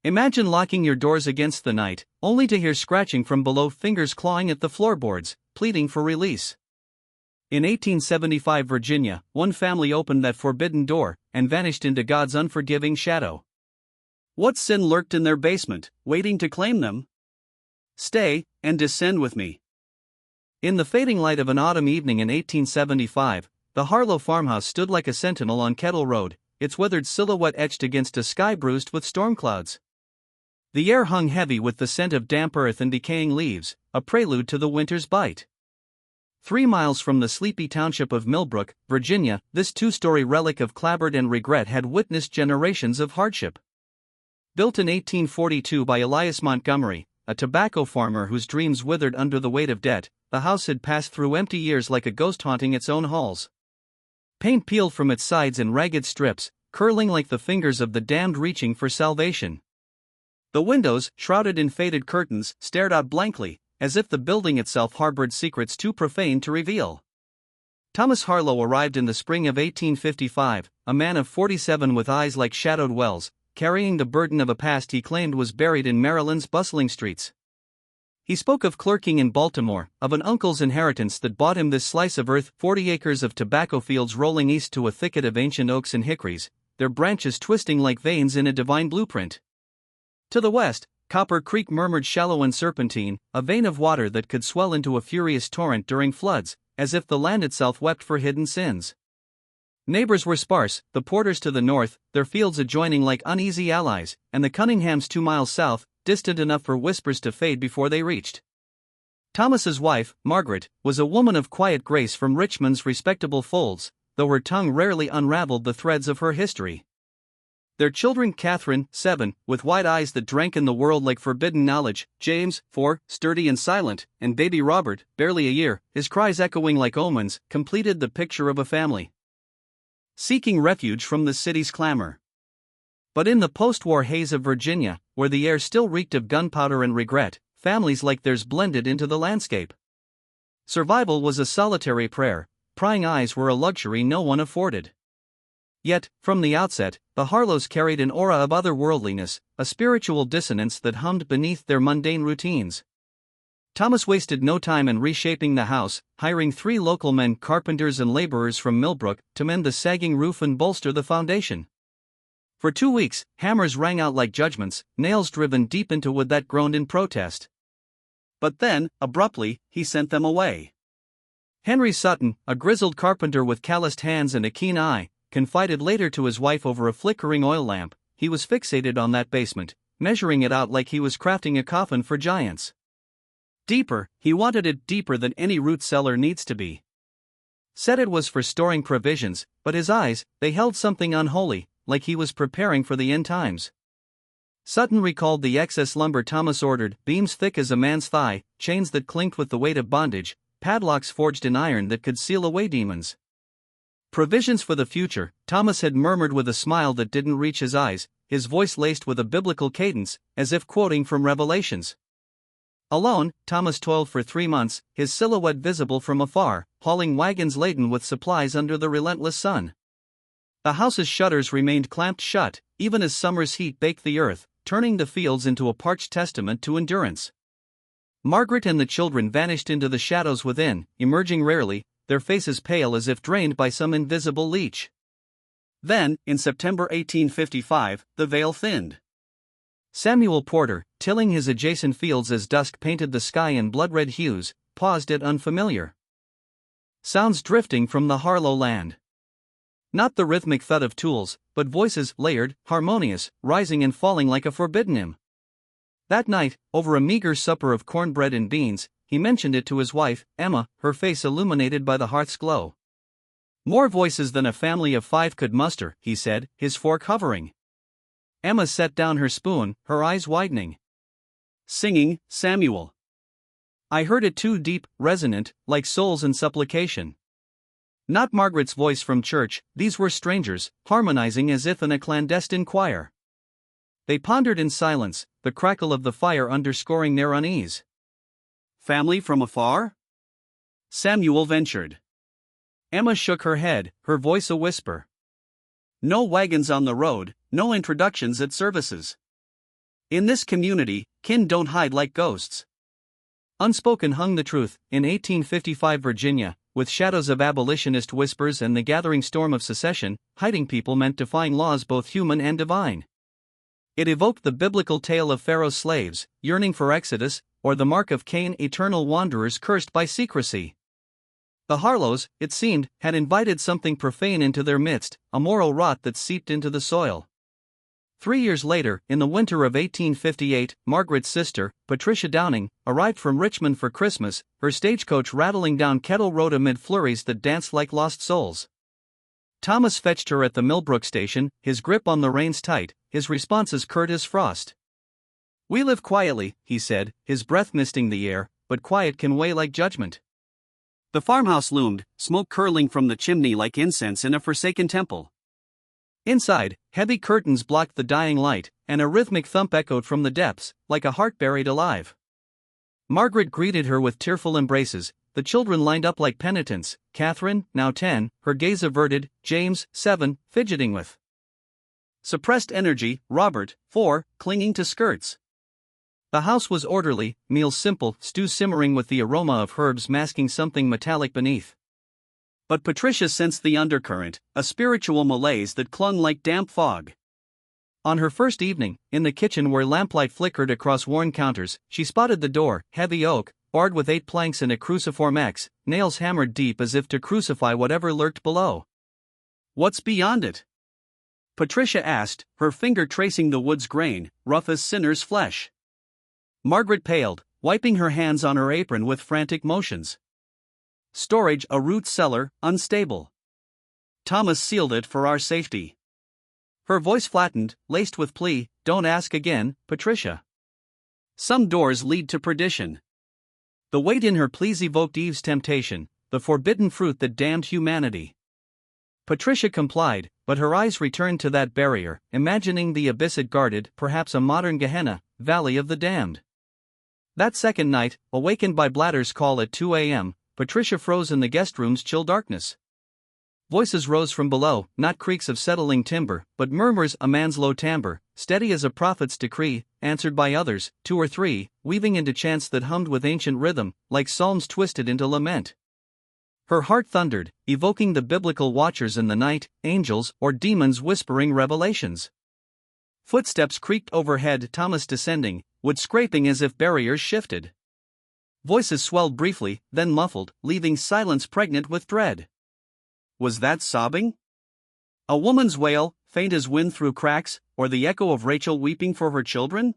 Imagine locking your doors against the night, only to hear scratching from below, fingers clawing at the floorboards, pleading for release. In 1875 Virginia, one family opened that forbidden door, and vanished into God's unforgiving shadow. What sin lurked in their basement, waiting to claim them? Stay, and descend with me. In the fading light of an autumn evening in 1875, the Harlow farmhouse stood like a sentinel on Kettle Road, its withered silhouette etched against a sky bruised with storm clouds. The air hung heavy with the scent of damp earth and decaying leaves, a prelude to the winter's bite. 3 miles from the sleepy township of Millbrook, Virginia, this two-story relic of clapboard and regret had witnessed generations of hardship. Built in 1842 by Elias Montgomery, a tobacco farmer whose dreams withered under the weight of debt, the house had passed through empty years like a ghost haunting its own halls. Paint peeled from its sides in ragged strips, curling like the fingers of the damned reaching for salvation. The windows, shrouded in faded curtains, stared out blankly, as if the building itself harbored secrets too profane to reveal. Thomas Harlow arrived in the spring of 1855, a man of 47 with eyes like shadowed wells, carrying the burden of a past he claimed was buried in Maryland's bustling streets. He spoke of clerking in Baltimore, of an uncle's inheritance that bought him this slice of earth, 40 acres of tobacco fields rolling east to a thicket of ancient oaks and hickories, their branches twisting like veins in a divine blueprint. To the west, Copper Creek murmured shallow and serpentine, a vein of water that could swell into a furious torrent during floods, as if the land itself wept for hidden sins. Neighbors were sparse, the Porters to the north, their fields adjoining like uneasy allies, and the Cunninghams 2 miles south, distant enough for whispers to fade before they reached. Thomas's wife, Margaret, was a woman of quiet grace from Richmond's respectable folds, though her tongue rarely unraveled the threads of her history. Their children, Catherine, 7, with wide eyes that drank in the world like forbidden knowledge, James, 4, sturdy and silent, and baby Robert, barely a year, his cries echoing like omens, completed the picture of a family seeking refuge from the city's clamor. But in the post-war haze of Virginia, where the air still reeked of gunpowder and regret, families like theirs blended into the landscape. Survival was a solitary prayer, prying eyes were a luxury no one afforded. Yet, from the outset, the Harlows carried an aura of otherworldliness, a spiritual dissonance that hummed beneath their mundane routines. Thomas wasted no time in reshaping the house, hiring 3 local men, carpenters and laborers from Millbrook, to mend the sagging roof and bolster the foundation. For 2 weeks, hammers rang out like judgments, nails driven deep into wood that groaned in protest. But then, abruptly, he sent them away. Henry Sutton, a grizzled carpenter with calloused hands and a keen eye, confided later to his wife over a flickering oil lamp, he was fixated on that basement, measuring it out like he was crafting a coffin for giants. Deeper, he wanted it deeper than any root cellar needs to be. Said it was for storing provisions, but his eyes, they held something unholy, like he was preparing for the end times. Sutton recalled the excess lumber Thomas ordered, beams thick as a man's thigh, chains that clinked with the weight of bondage, padlocks forged in iron that could seal away demons. Provisions for the future, Thomas had murmured with a smile that didn't reach his eyes, his voice laced with a biblical cadence, as if quoting from Revelations. Alone, Thomas toiled for 3 months, his silhouette visible from afar, hauling wagons laden with supplies under the relentless sun. The house's shutters remained clamped shut, even as summer's heat baked the earth, turning the fields into a parched testament to endurance. Margaret and the children vanished into the shadows within, emerging rarely, their faces pale as if drained by some invisible leech. Then, in September 1855, the veil thinned. Samuel Porter, tilling his adjacent fields as dusk painted the sky in blood-red hues, paused at unfamiliar sounds drifting from the Harlow land. Not the rhythmic thud of tools, but voices, layered, harmonious, rising and falling like a forbidden hymn. That night, over a meager supper of cornbread and beans, he mentioned it to his wife, Emma, her face illuminated by the hearth's glow. "More voices than a family of 5 could muster," he said, his fork hovering. Emma set down her spoon, her eyes widening. "Singing, Samuel. I heard it too, deep, resonant, like souls in supplication. Not Margaret's voice from church, these were strangers, harmonizing as if in a clandestine choir." They pondered in silence, the crackle of the fire underscoring their unease. "Family from afar?" Samuel ventured. Emma shook her head, her voice a whisper. "No wagons on the road, no introductions at services. In this community, kin don't hide like ghosts. Unspoken hung the truth, in 1855 Virginia, with shadows of abolitionist whispers and the gathering storm of secession, hiding people meant defying laws both human and divine. It evoked the biblical tale of Pharaoh's slaves, yearning for exodus, or the mark of Cain, eternal wanderers cursed by secrecy. The Harlows, it seemed, had invited something profane into their midst, a moral rot that seeped into the soil. 3 years later, in the winter of 1858, Margaret's sister, Patricia Downing, arrived from Richmond for Christmas, her stagecoach rattling down Kettle Road amid flurries that danced like lost souls. Thomas fetched her at the Millbrook station, his grip on the reins tight, his responses curt as frost. "We live quietly," he said, his breath misting the air, "but quiet can weigh like judgment." The farmhouse loomed, smoke curling from the chimney like incense in a forsaken temple. Inside, heavy curtains blocked the dying light, and a rhythmic thump echoed from the depths, like a heart buried alive. Margaret greeted her with tearful embraces, the children lined up like penitents, Catherine, now 10, her gaze averted, James, 7, fidgeting with suppressed energy, Robert, 4, clinging to skirts. The house was orderly, meals simple, stew simmering with the aroma of herbs masking something metallic beneath. But Patricia sensed the undercurrent, a spiritual malaise that clung like damp fog. On her first evening, in the kitchen where lamplight flickered across worn counters, she spotted the door, heavy oak, barred with 8 planks and a cruciform X, nails hammered deep as if to crucify whatever lurked below. "What's beyond it?" Patricia asked, her finger tracing the wood's grain, rough as sinner's flesh. Margaret paled, wiping her hands on her apron with frantic motions. "Storage, a root cellar, unstable. Thomas sealed it for our safety." Her voice flattened, laced with plea, "Don't ask again, Patricia. Some doors lead to perdition." The weight in her pleas evoked Eve's temptation, the forbidden fruit that damned humanity. Patricia complied, but her eyes returned to that barrier, imagining the abyss it guarded, perhaps a modern Gehenna, Valley of the Damned. That second night, awakened by Bladder's call at 2 a.m., Patricia froze in the guest room's chill darkness. Voices rose from below, not creaks of settling timber, but murmurs, a man's low timbre, steady as a prophet's decree, answered by others, 2 or 3, weaving into chants that hummed with ancient rhythm, like psalms twisted into lament. Her heart thundered, evoking the biblical watchers in the night, angels or demons whispering revelations. Footsteps creaked overhead, Thomas descending, wood scraping as if barriers shifted. Voices swelled briefly, then muffled, leaving silence pregnant with dread. Was that sobbing? A woman's wail, faint as wind through cracks, or the echo of Rachel weeping for her children?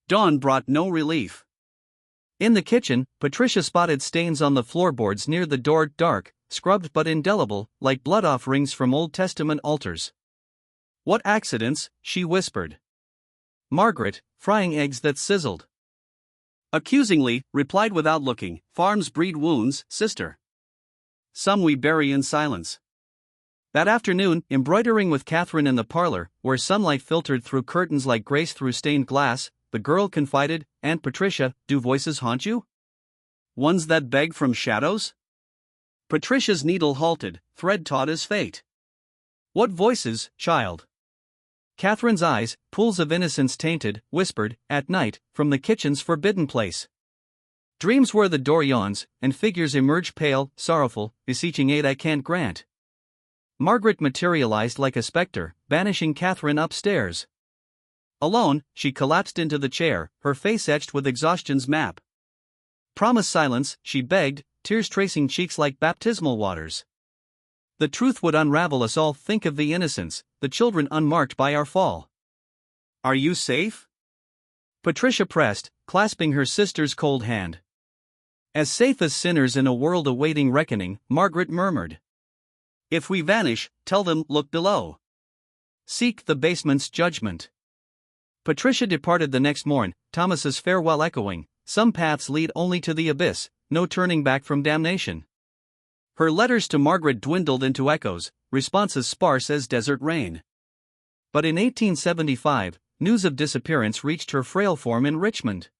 Dawn brought no relief. In the kitchen, Patricia spotted stains on the floorboards near the door, dark, scrubbed but indelible, like blood offerings from Old Testament altars. "What accidents?" she whispered. Margaret, frying eggs that sizzled. Accusingly, replied without looking, "Farms breed wounds, sister. Some we bury in silence." That afternoon, embroidering with Catherine in the parlor, where sunlight filtered through curtains like grace through stained glass, the girl confided, "Aunt Patricia, do voices haunt you? Ones that beg from shadows?" Patricia's needle halted, thread taut as fate. "What voices, child?" Catherine's eyes, pools of innocence tainted, whispered, "At night, from the kitchen's forbidden place. Dreams where the door yawns, and figures emerge pale, sorrowful, beseeching aid I can't grant." Margaret materialized like a specter, banishing Catherine upstairs. Alone, she collapsed into the chair, her face etched with exhaustion's map. "Promise silence," she begged, tears tracing cheeks like baptismal waters. "The truth would unravel us all. Think of the innocents, the children unmarked by our fall." "Are you safe?" Patricia pressed, clasping her sister's cold hand. "As safe as sinners in a world awaiting reckoning," Margaret murmured. "If we vanish, tell them, look below. Seek the basement's judgment." Patricia departed the next morn, Thomas's farewell echoing, "Some paths lead only to the abyss, no turning back from damnation." Her letters to Margaret dwindled into echoes, responses sparse as desert rain. But in 1875, news of disappearance reached her frail form in Richmond.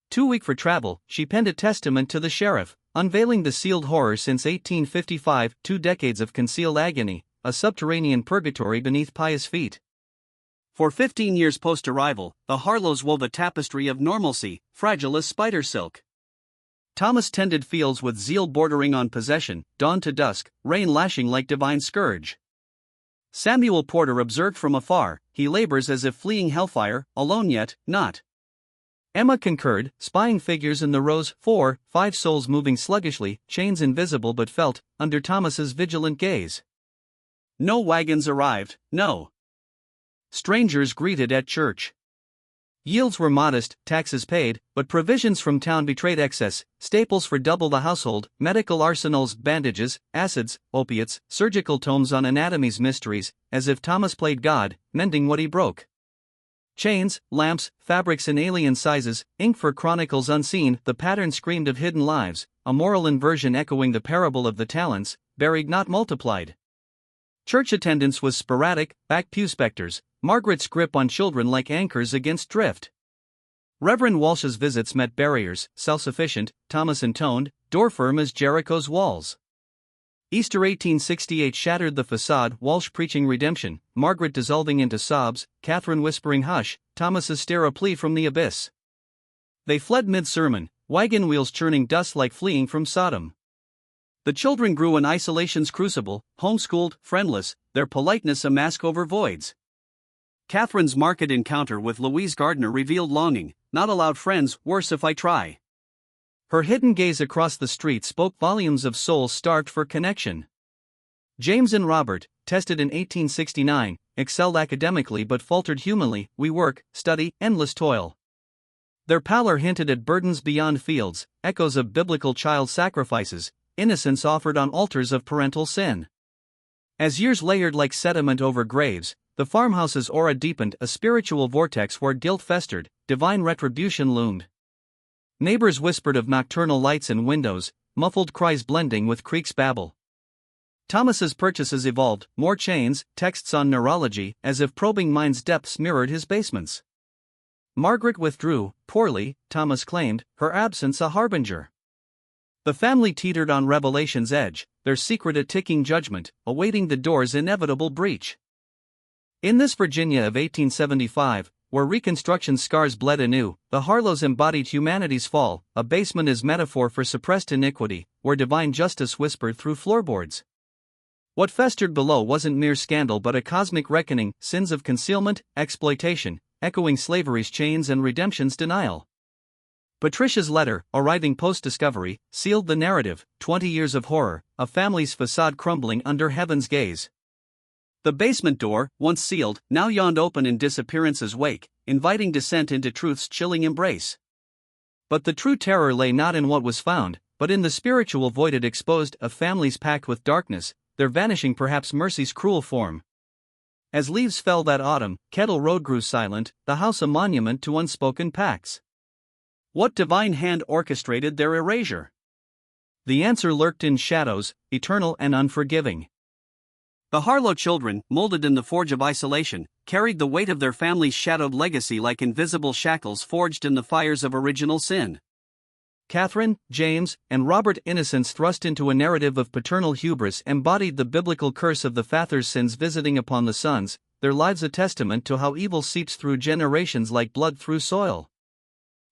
Too weak for travel, she penned a testament to the sheriff, unveiling the sealed horror since 1855, 2 decades of concealed agony, a subterranean purgatory beneath pious feet. For 15 years post-arrival, the Harlows wove a tapestry of normalcy, fragile as spider silk. Thomas tended fields with zeal bordering on possession, dawn to dusk, rain lashing like divine scourge. Samuel Porter observed from afar, he labors as if fleeing hellfire, alone yet not. Emma concurred, spying figures in the rows, 4, 5 souls moving sluggishly, chains invisible but felt, under Thomas's vigilant gaze. No wagons arrived, no strangers greeted at church. Yields were modest, taxes paid, but provisions from town betrayed excess, staples for double the household, medical arsenals, bandages, acids, opiates, surgical tomes on anatomy's mysteries, as if Thomas played God, mending what he broke. Chains, lamps, fabrics in alien sizes, ink for chronicles unseen, the pattern screamed of hidden lives, a moral inversion echoing the parable of the talents, buried not multiplied. Church attendance was sporadic, back pew specters, Margaret's grip on children like anchors against drift. Reverend Walsh's visits met barriers, self-sufficient, Thomas intoned, door firm as Jericho's walls. Easter 1868 shattered the facade, Walsh preaching redemption, Margaret dissolving into sobs, Catherine whispering hush, Thomas's stare a plea from the abyss. They fled mid-sermon, wagon wheels churning dust like fleeing from Sodom. The children grew in isolation's crucible, homeschooled, friendless, their politeness a mask over voids. Catherine's market encounter with Louise Gardner revealed longing, not allowed friends, worse if I try. Her hidden gaze across the street spoke volumes of souls starved for connection. James and Robert, tested in 1869, excelled academically but faltered humanly, we work, study, endless toil. Their pallor hinted at burdens beyond fields, echoes of biblical child sacrifices, innocence offered on altars of parental sin. As years layered like sediment over graves, the farmhouse's aura deepened, a spiritual vortex where guilt festered, divine retribution loomed. Neighbors whispered of nocturnal lights in windows, muffled cries blending with creeks babble. Thomas's purchases evolved, more chains, texts on neurology, as if probing mind's depths mirrored his basements. Margaret withdrew, poorly, Thomas claimed, her absence a harbinger. The family teetered on revelation's edge, their secret a ticking judgment, awaiting the door's inevitable breach. In this Virginia of 1875, where Reconstruction's scars bled anew, the Harlows embodied humanity's fall, a basement is metaphor for suppressed iniquity, where divine justice whispered through floorboards. What festered below wasn't mere scandal but a cosmic reckoning, sins of concealment, exploitation, echoing slavery's chains and redemption's denial. Patricia's letter, arriving post-discovery, sealed the narrative, 20 years of horror, a family's facade crumbling under heaven's gaze. The basement door, once sealed, now yawned open in Disappearance's wake, inviting descent into truth's chilling embrace. But the true terror lay not in what was found, but in the spiritual void it exposed, of families packed with darkness, their vanishing perhaps mercy's cruel form. As leaves fell that autumn, Kettle Road grew silent, the house a monument to unspoken pacts. What divine hand orchestrated their erasure? The answer lurked in shadows, eternal and unforgiving. The Harlow children, molded in the forge of isolation, carried the weight of their family's shadowed legacy like invisible shackles forged in the fires of original sin. Catherine, James, and Robert, innocents thrust into a narrative of paternal hubris, embodied the biblical curse of the father's sins visiting upon the sons, their lives a testament to how evil seeps through generations like blood through soil.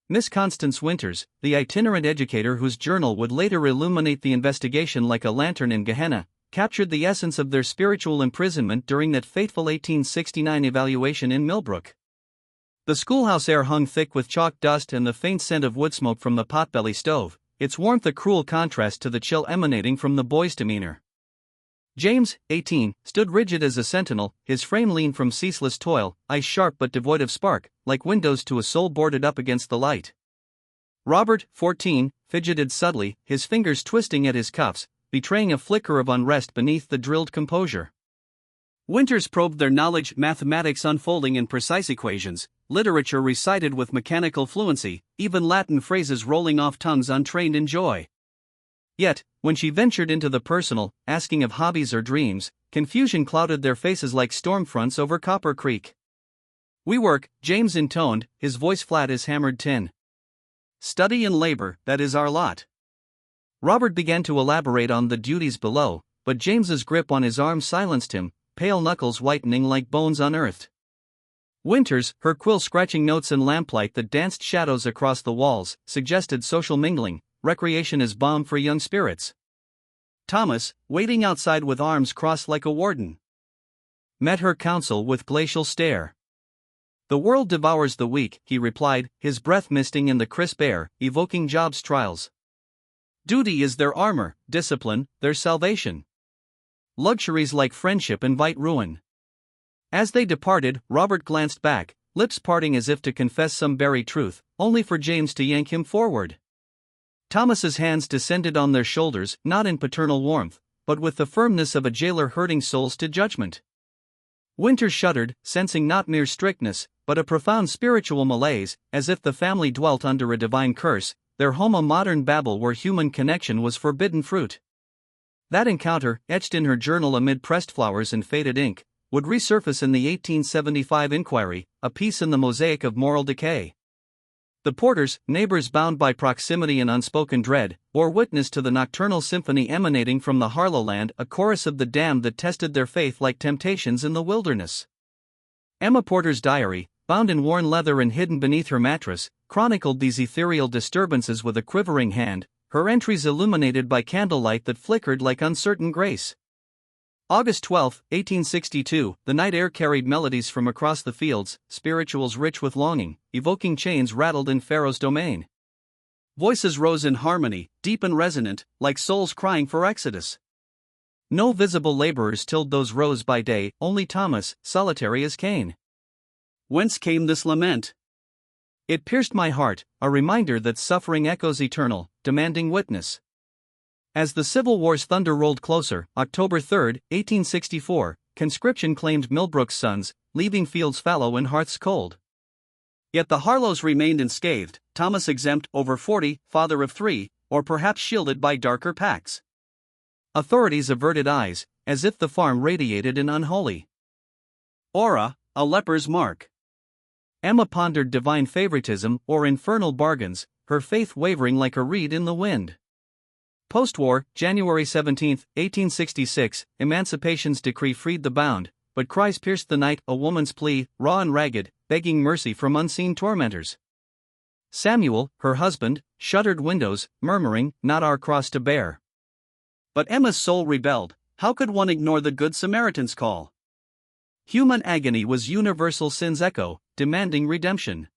Miss Constance Winters, the itinerant educator whose journal would later illuminate the investigation like a lantern in Gehenna, captured the essence of their spiritual imprisonment during that fateful 1869 evaluation in Millbrook. The schoolhouse air hung thick with chalk dust and the faint scent of wood smoke from the potbelly stove, its warmth a cruel contrast to the chill emanating from the boy's demeanor. James, 18, stood rigid as a sentinel, his frame lean from ceaseless toil, eyes sharp but devoid of spark, like windows to a soul boarded up against the light. Robert, 14, fidgeted subtly, his fingers twisting at his cuffs, betraying a flicker of unrest beneath the drilled composure. Winters probed their knowledge, mathematics unfolding in precise equations, literature recited with mechanical fluency, even Latin phrases rolling off tongues untrained in joy. Yet, when she ventured into the personal, asking of hobbies or dreams, confusion clouded their faces like storm fronts over Copper Creek. We work, James intoned, his voice flat as hammered tin. Study and labor, that is our lot. Robert began to elaborate on the duties below, but James's grip on his arm silenced him, pale knuckles whitening like bones unearthed. Winters, her quill scratching notes and lamplight that danced shadows across the walls, suggested social mingling, recreation is balm for young spirits. Thomas, waiting outside with arms crossed like a warden, met her counsel with glacial stare. The world devours the weak, he replied, his breath misting in the crisp air, evoking Job's trials. Duty is their armor, discipline, their salvation. Luxuries like friendship invite ruin. As they departed, Robert glanced back, lips parting as if to confess some buried truth, only for James to yank him forward. Thomas's hands descended on their shoulders, not in paternal warmth, but with the firmness of a jailer herding souls to judgment. Winters shuddered, sensing not mere strictness, but a profound spiritual malaise, as if the family dwelt under a divine curse, their home a modern Babel where human connection was forbidden fruit. That encounter, etched in her journal amid pressed flowers and faded ink, would resurface in the 1875 inquiry, a piece in the mosaic of moral decay. The Porters, neighbors bound by proximity and unspoken dread, bore witness to the nocturnal symphony emanating from the Harlow land, a chorus of the damned that tested their faith like temptations in the wilderness. Emma Porter's diary, bound in worn leather and hidden beneath her mattress, chronicled these ethereal disturbances with a quivering hand, her entries illuminated by candlelight that flickered like uncertain grace. August 12, 1862, the night air carried melodies from across the fields, spirituals rich with longing, evoking chains rattled in Pharaoh's domain. Voices rose in harmony, deep and resonant, like souls crying for exodus. No visible laborers tilled those rows by day, only Thomas, solitary as Cain. Whence came this lament? It pierced my heart, a reminder that suffering echoes eternal, demanding witness. As the Civil War's thunder rolled closer, October 3, 1864, conscription claimed Millbrook's sons, leaving fields fallow and hearths cold. Yet the Harlows remained unscathed, Thomas exempt, over 40, father of 3, or perhaps shielded by darker pacts. Authorities averted eyes, as if the farm radiated an unholy aura, a leper's mark. Emma pondered divine favoritism or infernal bargains, her faith wavering like a reed in the wind. Post-war, January 17, 1866, Emancipation's decree freed the bound, but cries pierced the night, a woman's plea, raw and ragged, begging mercy from unseen tormentors. Samuel, her husband, shuttered windows, murmuring, "Not our cross to bear." But Emma's soul rebelled. How could one ignore the Good Samaritan's call? Human agony was universal sin's echo, demanding redemption.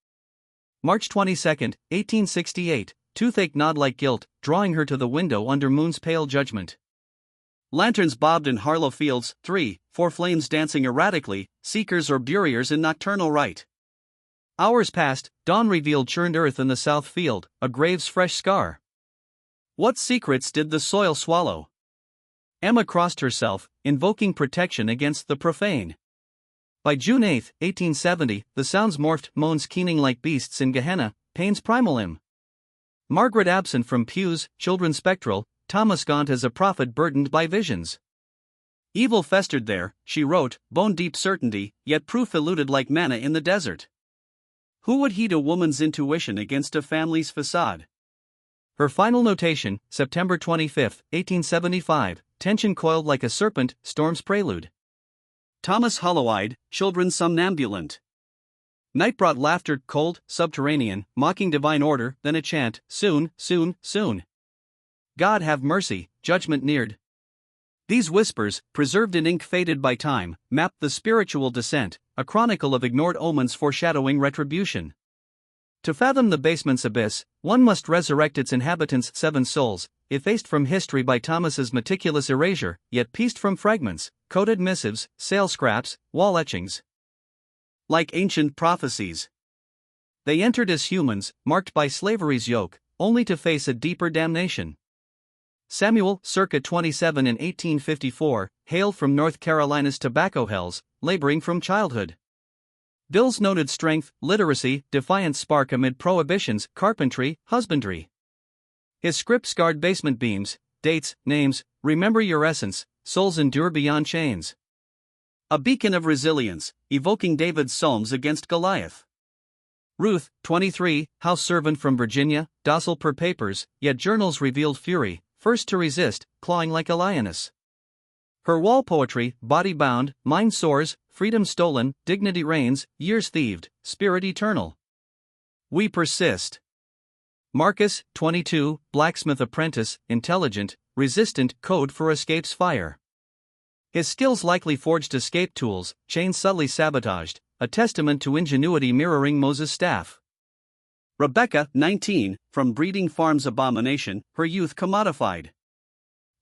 March 22, 1868. Toothache gnawed like guilt, drawing her to the window under moon's pale judgment. Lanterns bobbed in Harlow fields, 3-4 flames dancing erratically, seekers or buriers in nocturnal rite. Hours passed, dawn revealed churned earth in the south field, a grave's fresh scar. What secrets did the soil swallow? Emma crossed herself, invoking protection against the profane. By June 8, 1870, the sounds morphed, moans keening like beasts in Gehenna, pain's primal hymn. Margaret absent from pews, children spectral, Thomas gaunt as a prophet burdened by visions. Evil festered there, she wrote, bone-deep certainty, yet proof eluded like manna in the desert. Who would heed a woman's intuition against a family's facade? Her final notation, September 25, 1875, tension coiled like a serpent, storm's prelude. Thomas hollow-eyed, children somnambulant. Night brought laughter, cold, subterranean, mocking divine order, then a chant, soon, soon, soon. God have mercy, judgment neared. These whispers, preserved in ink faded by time, mapped the spiritual descent, a chronicle of ignored omens foreshadowing retribution. To fathom the basement's abyss, one must resurrect its inhabitants' 7 souls, effaced from history by Thomas's meticulous erasure, yet pieced from fragments, coded missives, sail scraps, wall etchings. Like ancient prophecies, they entered as humans, marked by slavery's yoke, only to face a deeper damnation. Samuel, circa 27 in 1854, hailed from North Carolina's tobacco hells, laboring from childhood. Bill's noted strength, literacy, defiant spark amid prohibitions, carpentry, husbandry. His script scarred basement beams, dates, names, remember your essence, souls endure beyond chains. A beacon of resilience, evoking David's psalms against Goliath. Ruth, 23, house servant from Virginia, docile per papers, yet journals revealed fury, first to resist, clawing like a lioness. Her wall poetry: body bound, mind soars, freedom stolen, dignity reigns, years thieved, spirit eternal. We persist. Marcus, 22, blacksmith apprentice, intelligent, resistant, code for escapes fire. His skills likely forged escape tools, chains subtly sabotaged, a testament to ingenuity mirroring Moses' staff. Rebecca, 19, from breeding farms abomination, her youth commodified.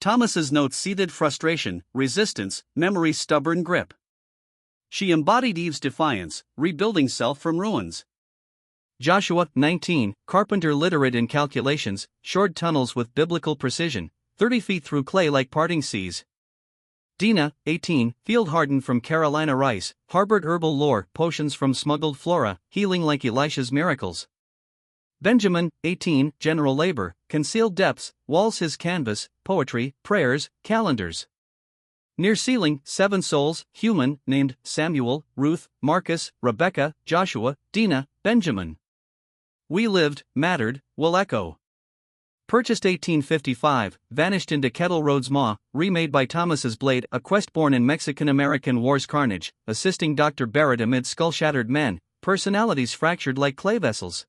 Thomas's notes seeded frustration, resistance, memory's stubborn grip. She embodied Eve's defiance, rebuilding self from ruins. Joshua, 19, carpenter literate in calculations, shored tunnels with biblical precision, 30 feet through clay like parting seas. Dina, 18, field hardened from Carolina rice, harbored herbal lore, potions from smuggled flora, healing like Elisha's miracles. Benjamin, 18, general labor, concealed depths, walls his canvas, poetry, prayers, calendars. Near ceiling, 7 souls, human, named Samuel, Ruth, Marcus, Rebecca, Joshua, Dina, Benjamin. We lived, mattered, will echo. Purchased 1855, vanished into Kettle Road's maw, remade by Thomas's blade, a quest born in Mexican-American War's carnage, assisting Dr. Barrett amid skull-shattered men, personalities fractured like clay vessels.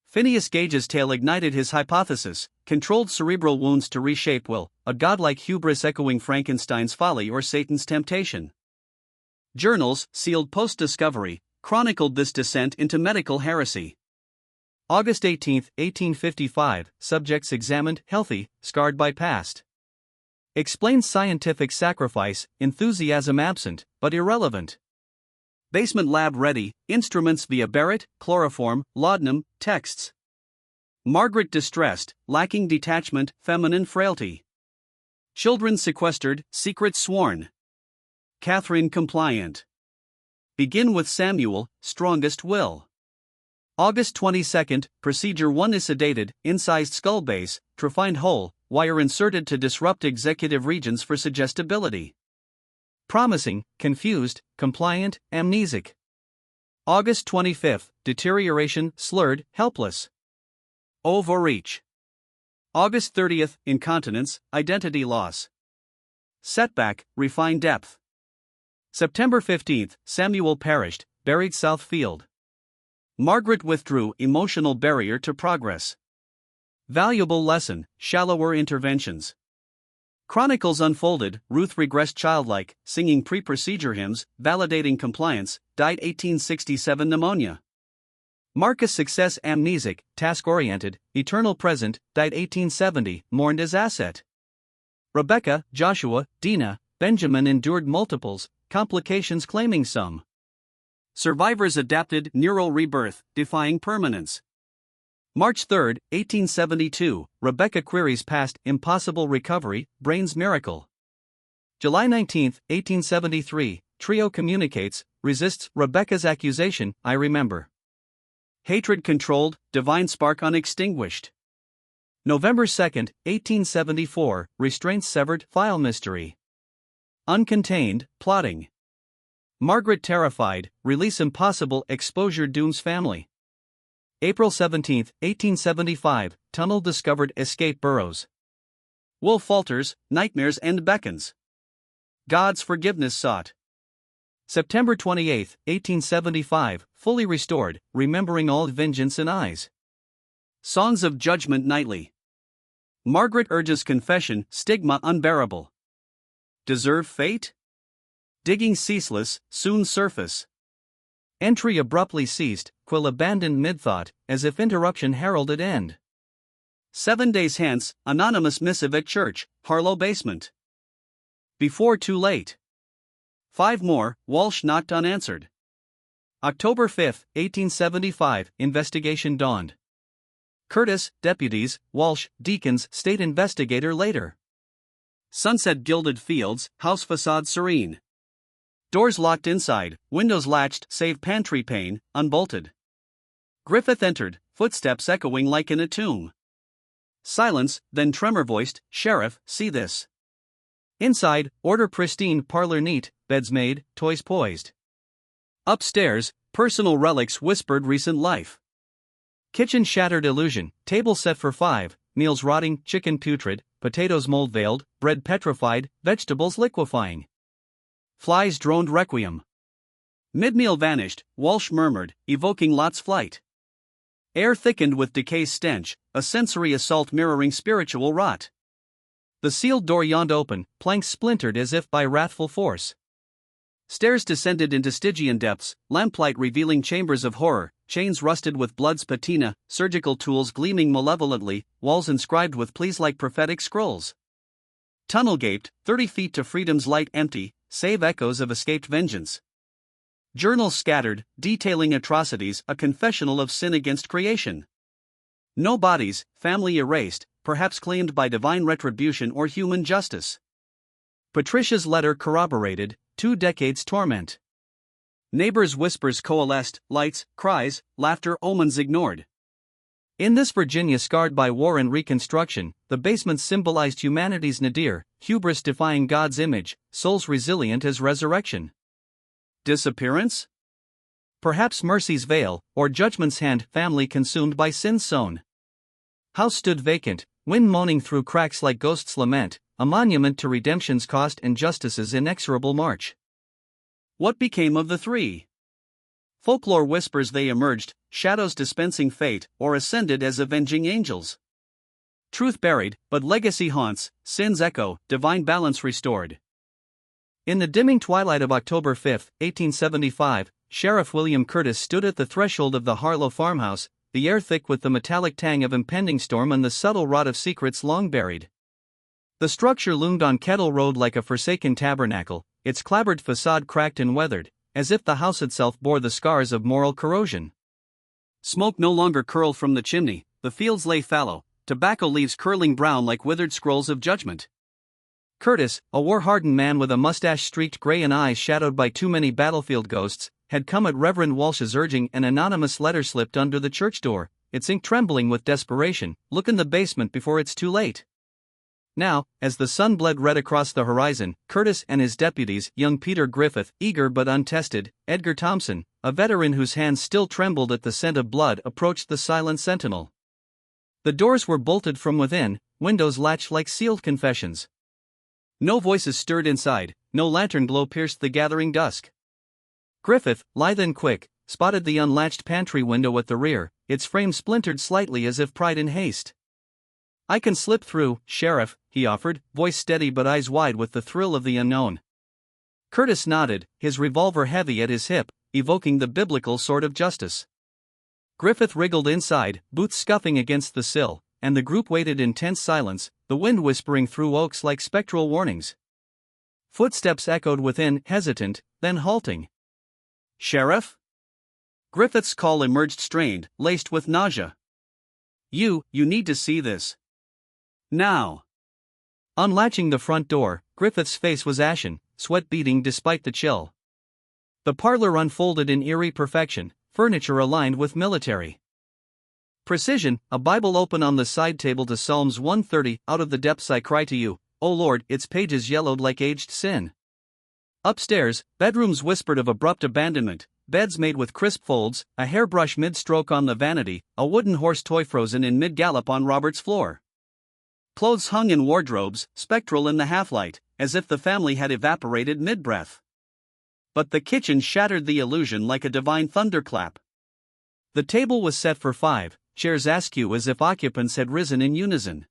Phineas Gage's tale ignited his hypothesis, controlled cerebral wounds to reshape will, a godlike hubris echoing Frankenstein's folly or Satan's temptation. Journals, sealed post-discovery, chronicled this descent into medical heresy. August 18, 1855, subjects examined, healthy, scarred by past. Explains scientific sacrifice, enthusiasm absent, but irrelevant. Basement lab ready, instruments via Barrett, chloroform, laudanum, texts. Margaret distressed, lacking detachment, feminine frailty. Children sequestered, secrets sworn. Catherine compliant. Begin with Samuel, strongest will. August 22, procedure 1 is sedated, incised skull base, trephined hole, wire inserted to disrupt executive regions for suggestibility. Promising, confused, compliant, amnesic. August 25, deterioration, slurred, helpless. Overreach. August 30, incontinence, identity loss. Setback, refined depth. September 15, Samuel perished, buried South Field. Margaret withdrew, emotional barrier to progress. Valuable lesson, shallower interventions. Chronicles unfolded, Ruth regressed childlike, singing pre-procedure hymns, validating compliance, died 1867 pneumonia. Marcus success amnesic, task-oriented, eternal present, died 1870, mourned as asset. Rebecca, Joshua, Dina, Benjamin endured multiples, complications claiming some. Survivors adapted, neural rebirth, defying permanence. March 3, 1872, Rebecca queries past, impossible recovery, brain's miracle. July 19, 1873, trio communicates, resists Rebecca's accusation, I remember. Hatred controlled, divine spark unextinguished. November 2, 1874, restraints severed, file mystery. Uncontained, plotting. Margaret terrified, release impossible, exposure dooms family. April 17, 1875, tunnel discovered, escape burrows. Wolf falters, nightmares and beckons. God's forgiveness sought. September 28, 1875, fully restored, remembering all vengeance in eyes. Songs of Judgment nightly. Margaret urges confession, stigma unbearable. Deserve fate? Digging ceaseless, soon surface. Entry abruptly ceased, quill abandoned mid-thought, as if interruption heralded end. 7 days hence, anonymous missive at church, Harlow basement. Before too late. 5 more, Walsh knocked unanswered. October 5, 1875, investigation dawned. Curtis, deputies, Walsh, deacons, state investigator later. Sunset gilded fields, house facade serene. Doors locked inside, windows latched, save pantry pane, unbolted. Griffith entered, footsteps echoing like in a tomb. Silence, then tremor-voiced, Sheriff, see this. Inside, order pristine, parlor neat, beds made, toys poised. Upstairs, personal relics whispered recent life. Kitchen shattered illusion, table set for 5, meals rotting, chicken putrid, potatoes mold-veiled, bread petrified, vegetables liquefying. Flies droned requiem. Mid-meal vanished, Walsh murmured, evoking Lot's flight. Air thickened with decay's stench, a sensory assault mirroring spiritual rot. The sealed door yawned open, planks splintered as if by wrathful force. Stairs descended into Stygian depths, lamplight revealing chambers of horror, chains rusted with blood's patina, surgical tools gleaming malevolently, walls inscribed with pleas like prophetic scrolls. Tunnel gaped, 30 feet to freedom's light empty, save echoes of escaped vengeance. Journals scattered, detailing atrocities, a confessional of sin against creation. No bodies, family erased, perhaps claimed by divine retribution or human justice. Patricia's letter corroborated, 2 decades torment. Neighbors' whispers coalesced, lights, cries, laughter, omens ignored. In this Virginia scarred by war and reconstruction, the basement symbolized humanity's nadir, hubris defying God's image, souls resilient as resurrection. Disappearance? Perhaps mercy's veil, or judgment's hand, family consumed by sin's sown. House stood vacant, wind moaning through cracks like ghosts' lament, a monument to redemption's cost and justice's inexorable march. What became of the three? Folklore whispers they emerged, shadows dispensing fate, or ascended as avenging angels. Truth buried, but legacy haunts, sin's echo, divine balance restored. In the dimming twilight of October 5, 1875, Sheriff William Curtis stood at the threshold of the Harlow farmhouse, the air thick with the metallic tang of impending storm and the subtle rot of secrets long buried. The structure loomed on Kettle Road like a forsaken tabernacle, its clapboard facade cracked and weathered, as if the house itself bore the scars of moral corrosion. Smoke no longer curled from the chimney, the fields lay fallow, tobacco leaves curling brown like withered scrolls of judgment. Curtis, a war-hardened man with a mustache streaked gray and eyes shadowed by too many battlefield ghosts, had come at Reverend Walsh's urging. An anonymous letter slipped under the church door, its ink trembling with desperation. Look in the basement before it's too late. Now, as the sun bled red across the horizon, Curtis and his deputies, young Peter Griffith, eager but untested, Edgar Thompson, a veteran whose hands still trembled at the scent of blood, approached the silent sentinel. The doors were bolted from within, windows latched like sealed confessions. No voices stirred inside, no lantern glow pierced the gathering dusk. Griffith, lithe and quick, spotted the unlatched pantry window at the rear, its frame splintered slightly as if pried in haste. I can slip through, Sheriff, he offered, voice steady but eyes wide with the thrill of the unknown. Curtis nodded, his revolver heavy at his hip, evoking the biblical sword of justice. Griffith wriggled inside, boots scuffing against the sill, and the group waited in tense silence, the wind whispering through oaks like spectral warnings. Footsteps echoed within, hesitant, then halting. Sheriff? Griffith's call emerged strained, laced with nausea. You need to see this. Now. Unlatching the front door, Griffith's face was ashen, sweat beading despite the chill. The parlor unfolded in eerie perfection, furniture aligned with military precision, a Bible open on the side table to Psalms 130. Out of the depths I cry to you, O Lord, its pages yellowed like aged sin. Upstairs, bedrooms whispered of abrupt abandonment, beds made with crisp folds, a hairbrush mid-stroke on the vanity, a wooden horse toy frozen in mid-gallop on Robert's floor. Clothes hung in wardrobes, spectral in the half-light, as if the family had evaporated mid-breath. But the kitchen shattered the illusion like a divine thunderclap. The table was set for 5, chairs askew as if occupants had risen in unison.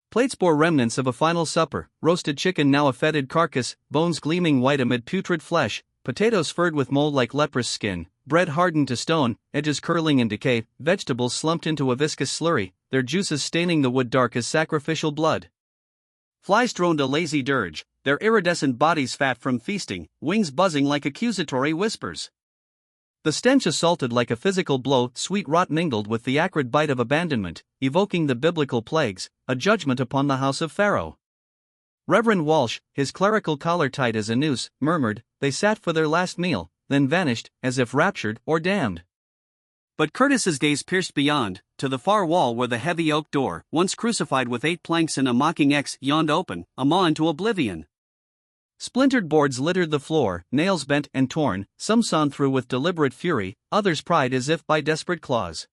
Plates bore remnants of a final supper, roasted chicken now a fetid carcass, bones gleaming white amid putrid flesh, potatoes furred with mold like leprous skin, bread hardened to stone, edges curling in decay, vegetables slumped into a viscous slurry, their juices staining the wood dark as sacrificial blood. Flies droned a lazy dirge, their iridescent bodies fat from feasting, wings buzzing like accusatory whispers. The stench assaulted like a physical blow, sweet rot mingled with the acrid bite of abandonment, evoking the biblical plagues, a judgment upon the house of Pharaoh. Reverend Walsh, his clerical collar tight as a noose, murmured, they sat for their last meal, then vanished, as if raptured or damned. But Curtis's gaze pierced beyond, to the far wall where the heavy oak door, once crucified with 8 planks and a mocking X, yawned open, a maw into oblivion. Splintered boards littered the floor, nails bent and torn, some sawn through with deliberate fury, others pried as if by desperate claws.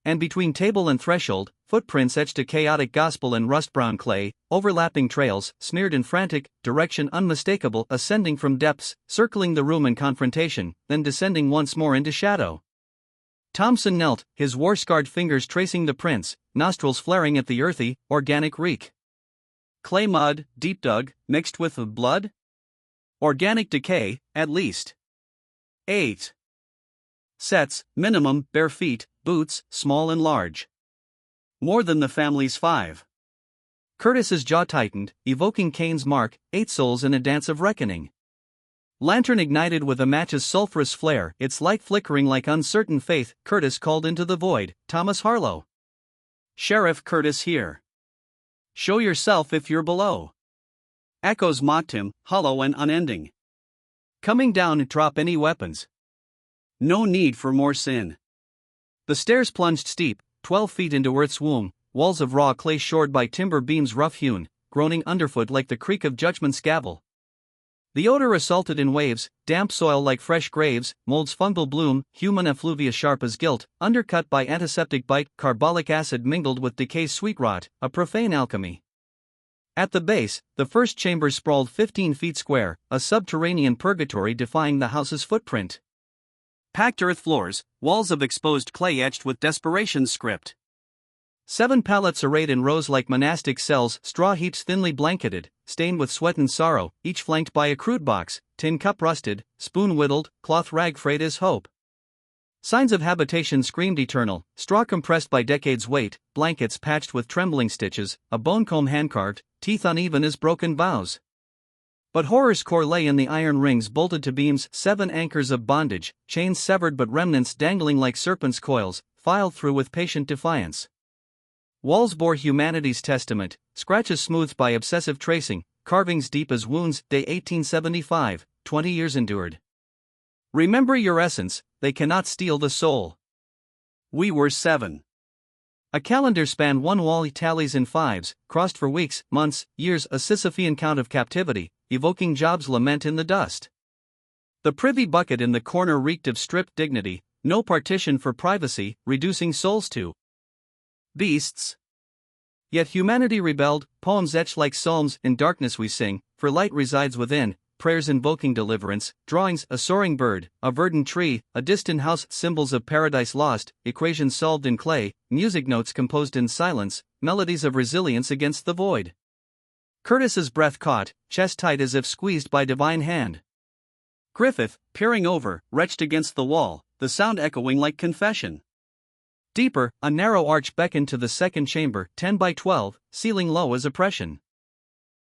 And between table and threshold, footprints etched a chaotic gospel in rust-brown clay, overlapping trails, smeared in frantic direction unmistakable, ascending from depths, circling the room in confrontation, then descending once more into shadow. Thompson knelt, his war-scarred fingers tracing the prints, nostrils flaring at the earthy, organic reek. Clay mud, deep dug, mixed with blood? Organic decay, at least. 8 sets, minimum, bare feet, boots, small and large. More than the family's 5. Curtis's jaw tightened, evoking Cain's mark, 8 souls in a dance of reckoning. Lantern ignited with a match's sulphurous flare, its light flickering like uncertain faith. Curtis called into the void, "Thomas Harlow. Sheriff Curtis here. Show yourself if you're below." Echoes mocked him, hollow and unending. "Coming down, drop any weapons. No need for more sin." The stairs plunged steep, 12 feet into Earth's womb, walls of raw clay shored by timber beams rough-hewn, groaning underfoot like the creak of judgment's gavel. The odor assaulted in waves, damp soil like fresh graves, mold's fungal bloom, human effluvia sharp as guilt, undercut by antiseptic bite, carbolic acid mingled with decay's sweet rot, a profane alchemy. At the base, the first chamber sprawled 15 feet square, a subterranean purgatory defying the house's footprint. Packed earth floors, walls of exposed clay etched with desperation's script. 7 pallets arrayed in rows like monastic cells, straw heaps thinly blanketed, stained with sweat and sorrow, each flanked by a crude box, tin cup rusted, spoon whittled, cloth rag frayed as hope. Signs of habitation screamed eternal, straw compressed by decades' weight, blankets patched with trembling stitches, a bone comb hand-carved, teeth uneven as broken vows. But horror's core lay in the iron rings bolted to beams, 7 anchors of bondage, chains severed but remnants dangling like serpents' coils, filed through with patient defiance. Walls bore humanity's testament, scratches smoothed by obsessive tracing, carvings deep as wounds. Day 1875, 20 years endured. Remember your essence, they cannot steal the soul. We were 7. A calendar span one wall tallies in 5s, crossed for weeks, months, years, a Sisyphean count of captivity, evoking Job's lament in the dust. The privy bucket in the corner reeked of stripped dignity, no partition for privacy, reducing souls to beasts. Yet humanity rebelled, poems etched like psalms, in darkness we sing, for light resides within, prayers invoking deliverance, drawings, a soaring bird, a verdant tree, a distant house, symbols of paradise lost, equations solved in clay, music notes composed in silence, melodies of resilience against the void. Curtis's breath caught, chest tight as if squeezed by divine hand. Griffith, peering over, retched against the wall, the sound echoing like confession. Deeper, a narrow arch beckoned to the second chamber, 10 by 12, ceiling low as oppression.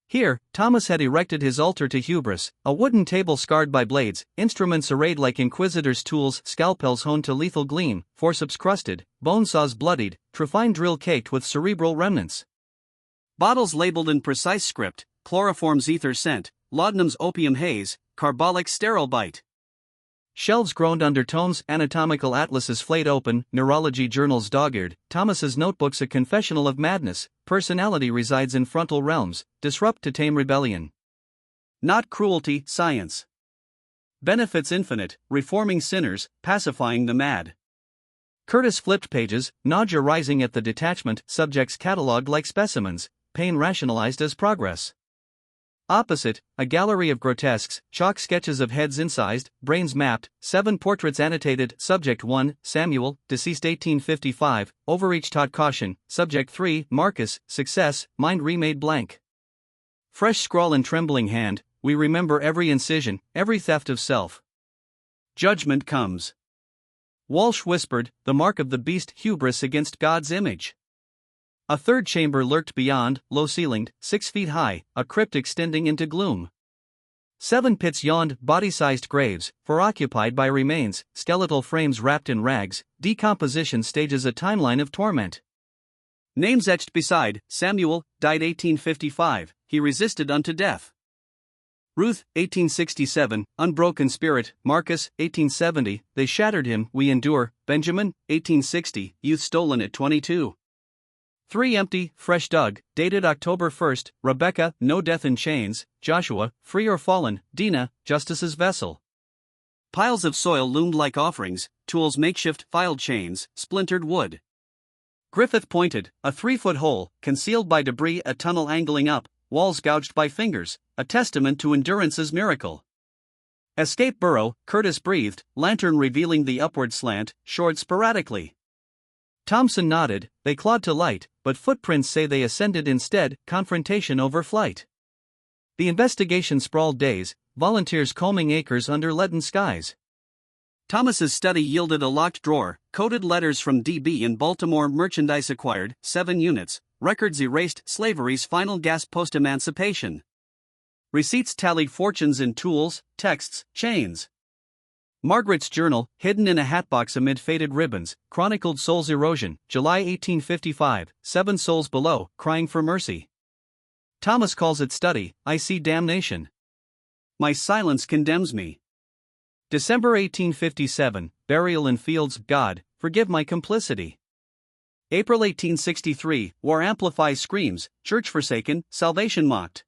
Here, Thomas had erected his altar to hubris, a wooden table scarred by blades, instruments arrayed like inquisitors' tools, scalpels honed to lethal gleam, forceps crusted, bone saws bloodied, trephine drill caked with cerebral remnants. Bottles labeled in precise script, chloroform's ether scent, laudanum's opium haze, carbolic sterile bite. Shelves groaned under tomes, anatomical atlases flayed open, neurology journals dog-eared, Thomas's notebooks a confessional of madness, personality resides in frontal realms, disrupt to tame rebellion. Not cruelty, science. Benefits infinite, reforming sinners, pacifying the mad. Curtis flipped pages, nausea rising at the detachment, subjects catalogued like specimens, pain rationalized as progress. Opposite, a gallery of grotesques, chalk sketches of heads incised, brains mapped, 7 portraits annotated. Subject 1, Samuel, deceased 1855, overreach taught caution. Subject 3, Marcus, success, mind remade blank. Fresh scrawl in trembling hand, we remember every incision, every theft of self. Judgment comes. Walsh whispered, the mark of the beast, hubris against God's image. A third chamber lurked beyond, low-ceilinged, 6 feet high, a crypt extending into gloom. 7 pits yawned, body-sized graves, occupied by remains, skeletal frames wrapped in rags, decomposition stages a timeline of torment. Names etched beside, Samuel, died 1855, he resisted unto death. Ruth, 1867, unbroken spirit. Marcus, 1870, they shattered him, we endure. Benjamin, 1860, youth stolen at 22. 3 empty, fresh dug, dated October 1st, Rebecca, no death in chains, Joshua, free or fallen, Dinah, justice's vessel. Piles of soil loomed like offerings, tools makeshift, filed chains, splintered wood. Griffith pointed, a 3-foot hole, concealed by debris, a tunnel angling up, walls gouged by fingers, a testament to endurance's miracle. Escape burrow, Curtis breathed, lantern revealing the upward slant, shored sporadically. Thompson nodded, they clawed to light, but footprints say they ascended instead, confrontation over flight. The investigation sprawled days, volunteers combing acres under leaden skies. Thomas's study yielded a locked drawer, coded letters from DB in Baltimore, merchandise acquired, 7 units, records erased, slavery's final gasp post-emancipation. Receipts tallied fortunes in tools, texts, chains. Margaret's journal, hidden in a hatbox amid faded ribbons, chronicled soul's erosion, July 1855, 7 souls below, crying for mercy. Thomas calls it study, I see damnation. My silence condemns me. December 1857, burial in fields, God, forgive my complicity. April 1863, war amplifies screams, church forsaken, salvation mocked.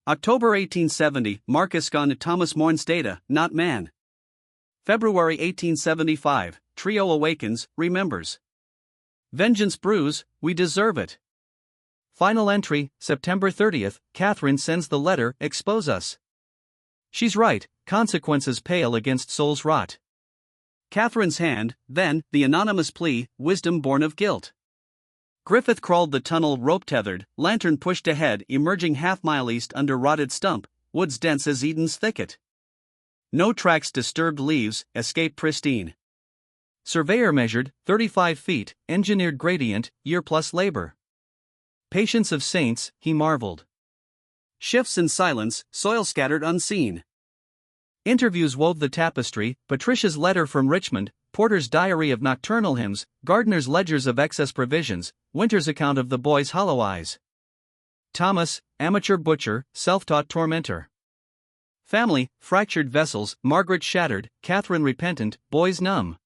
October 1870, Marcus gone, Thomas mourns data, not man. February 1875, trio awakens, remembers. Vengeance brews, we deserve it. Final entry, September 30th, Catherine sends the letter, expose us. She's right, consequences pale against soul's rot. Catherine's hand, then, the anonymous plea, wisdom born of guilt. Griffith crawled the tunnel rope-tethered, lantern pushed ahead, emerging half-mile east under rotted stump, woods dense as Eden's thicket. No tracks, disturbed leaves, escape pristine. Surveyor measured, 35 feet, engineered gradient, year plus labor. Patience of saints, he marveled. Shifts in silence, soil scattered unseen. Interviews wove the tapestry, Patricia's letter from Richmond, Porter's diary of nocturnal hymns, Gardner's ledgers of excess provisions, Winter's account of the boy's hollow eyes. Thomas, amateur butcher, self-taught tormentor. Family, fractured vessels, Margaret shattered, Catherine repentant, boys numb.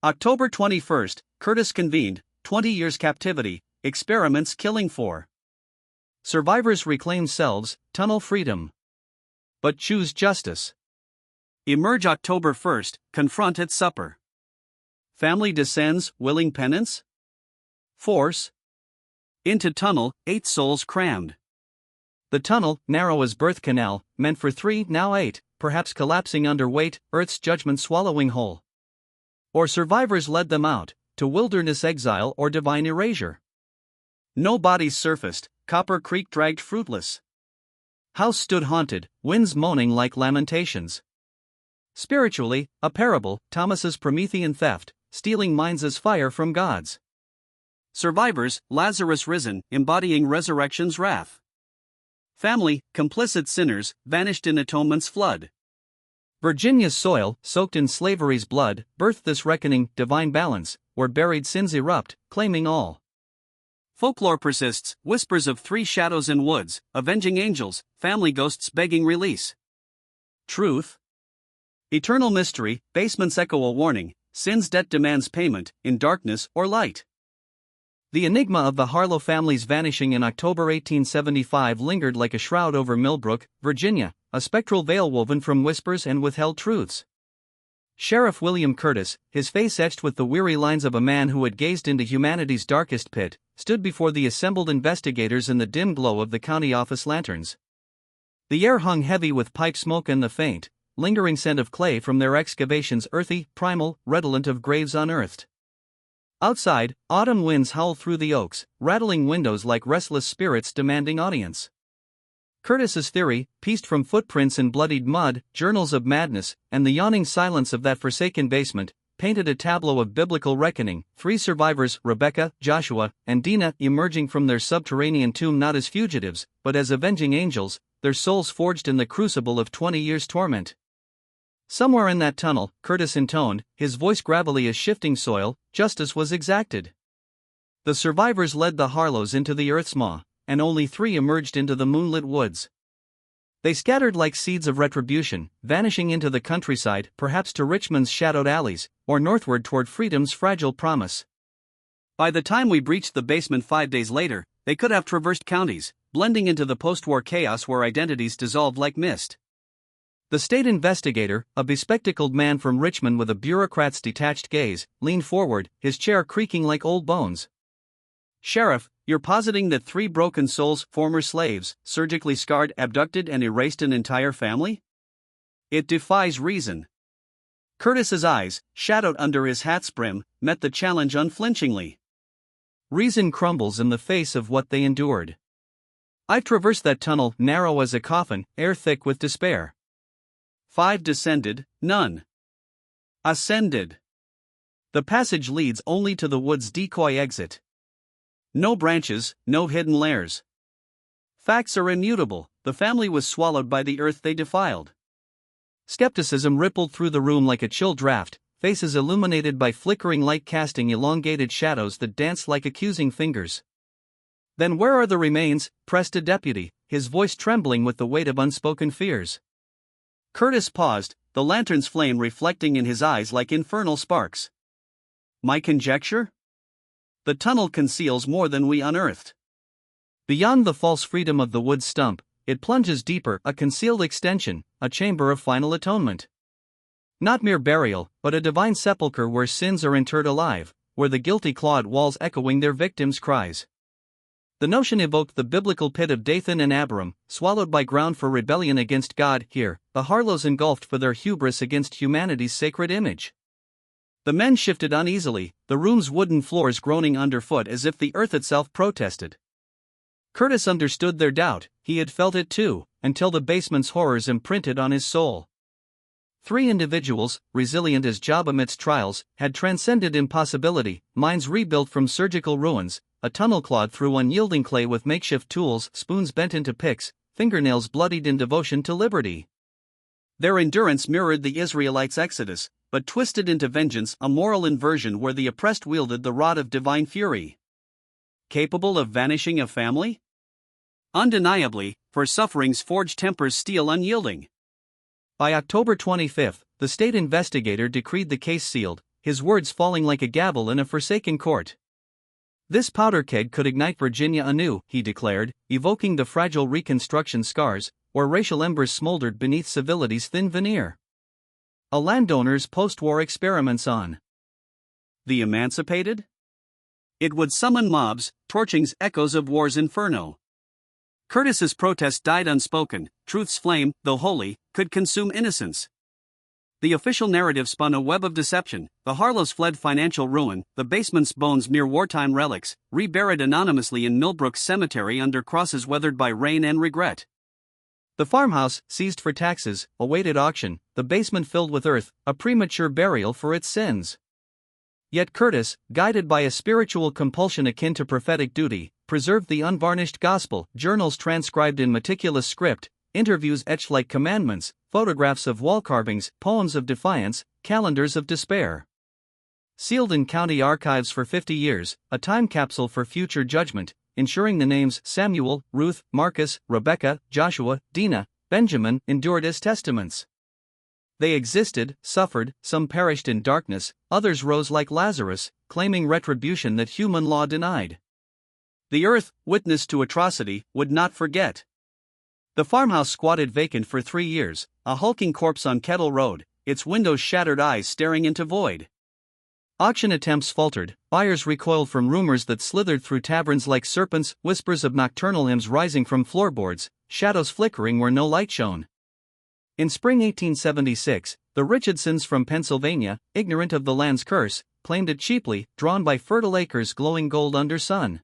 October 21st, Curtis convened, 20 years captivity, experiments killing 4. Survivors reclaim selves, tunnel freedom. But choose justice. Emerge October 1st, confront at supper. Family descends, willing penance? Force. Into tunnel, 8 souls crammed. The tunnel, narrow as birth canal, meant for 3, now 8, perhaps collapsing under weight, Earth's judgment swallowing whole. Or survivors led them out, to wilderness exile or divine erasure. No bodies surfaced, Copper Creek dragged fruitless. House stood haunted, winds moaning like lamentations. Spiritually, a parable, Thomas's Promethean theft, stealing minds as fire from gods. Survivors, Lazarus risen, embodying resurrection's wrath. Family, complicit sinners, vanished in atonement's flood. Virginia's soil, soaked in slavery's blood, birthed this reckoning, divine balance, where buried sins erupt, claiming all. Folklore persists, whispers of 3 shadows in woods, avenging angels, family ghosts begging release. Truth. Eternal mystery, basements echo a warning, sin's debt demands payment, in darkness or light. The enigma of the Harlow family's vanishing in October 1875 lingered like a shroud over Millbrook, Virginia, a spectral veil woven from whispers and withheld truths. Sheriff William Curtis, his face etched with the weary lines of a man who had gazed into humanity's darkest pit, stood before the assembled investigators in the dim glow of the county office lanterns. The air hung heavy with pipe smoke and the faint, lingering scent of clay from their excavations, earthy, primal, redolent of graves unearthed. Outside, autumn winds howled through the oaks, rattling windows like restless spirits demanding audience. Curtis's theory, pieced from footprints in bloodied mud, journals of madness, and the yawning silence of that forsaken basement, painted a tableau of biblical reckoning, 3 survivors, Rebecca, Joshua, and Dinah, emerging from their subterranean tomb not as fugitives, but as avenging angels, their souls forged in the crucible of 20 years' torment. Somewhere in that tunnel, Curtis intoned, his voice gravelly as shifting soil, justice was exacted. The survivors led the Harlows into the earth's maw, and only 3 emerged into the moonlit woods. They scattered like seeds of retribution, vanishing into the countryside, perhaps to Richmond's shadowed alleys, or northward toward freedom's fragile promise. By the time we breached the basement 5 days later, they could have traversed counties, blending into the post-war chaos where identities dissolved like mist. The state investigator, a bespectacled man from Richmond with a bureaucrat's detached gaze, leaned forward, his chair creaking like old bones. "Sheriff, you're positing that 3 broken souls, former slaves, surgically scarred, abducted and erased an entire family? It defies reason." Curtis's eyes, shadowed under his hat's brim, met the challenge unflinchingly. "Reason crumbles in the face of what they endured. I've traversed that tunnel, narrow as a coffin, air thick with despair. 5 descended, none ascended. The passage leads only to the wood's decoy exit. No branches, no hidden lairs. Facts are immutable, the family was swallowed by the earth they defiled." Skepticism rippled through the room like a chill draft, faces illuminated by flickering light casting elongated shadows that danced like accusing fingers. "Then where are the remains?" pressed a deputy, his voice trembling with the weight of unspoken fears. Curtis paused, the lantern's flame reflecting in his eyes like infernal sparks. "My conjecture? The tunnel conceals more than we unearthed. Beyond the false freedom of the wood stump, it plunges deeper, a concealed extension, a chamber of final atonement. Not mere burial, but a divine sepulchre where sins are interred alive, where the guilty claw at walls echoing their victims' cries." The notion evoked the biblical pit of Dathan and Abiram, swallowed by ground for rebellion against God. Here, the Harlows engulfed for their hubris against humanity's sacred image. The men shifted uneasily, the room's wooden floors groaning underfoot as if the earth itself protested. Curtis understood their doubt, he had felt it too, until the basement's horrors imprinted on his soul. 3 individuals, resilient as Job amidst trials, had transcended impossibility, minds rebuilt from surgical ruins, a tunnel clawed through unyielding clay with makeshift tools, spoons bent into picks, fingernails bloodied in devotion to liberty. Their endurance mirrored the Israelites' exodus, but twisted into vengeance, a moral inversion where the oppressed wielded the rod of divine fury. Capable of vanishing a family? Undeniably, for suffering's forged tempers steel unyielding. By October 25, the state investigator decreed the case sealed, his words falling like a gavel in a forsaken court. "This powder keg could ignite Virginia anew," he declared, evoking the fragile Reconstruction scars, where racial embers smoldered beneath civility's thin veneer. A landowner's post-war experiments on the emancipated? It would summon mobs, torching's echoes of war's inferno. Curtis's protest died unspoken, truth's flame, though holy, could consume innocence. The official narrative spun a web of deception, the Harlows fled financial ruin, the basement's bones mere wartime relics, reburied anonymously in Millbrook's cemetery under crosses weathered by rain and regret. The farmhouse, seized for taxes, awaited auction, the basement filled with earth, a premature burial for its sins. Yet Curtis, guided by a spiritual compulsion akin to prophetic duty, preserved the unvarnished gospel, journals transcribed in meticulous script, interviews etched like commandments, photographs of wall carvings, poems of defiance, calendars of despair. Sealed in county archives for 50 years, a time capsule for future judgment, ensuring the names Samuel, Ruth, Marcus, Rebecca, Joshua, Dinah, Benjamin endured as testaments. They existed, suffered, some perished in darkness, others rose like Lazarus, claiming retribution that human law denied. The earth, witness to atrocity, would not forget. The farmhouse squatted vacant for 3 years, a hulking corpse on Kettle Road, its windows shattered eyes staring into void. Auction attempts faltered, buyers recoiled from rumors that slithered through taverns like serpents, whispers of nocturnal hymns rising from floorboards, shadows flickering where no light shone. In spring 1876, the Richardsons from Pennsylvania, ignorant of the land's curse, claimed it cheaply, drawn by fertile acres glowing gold under sun.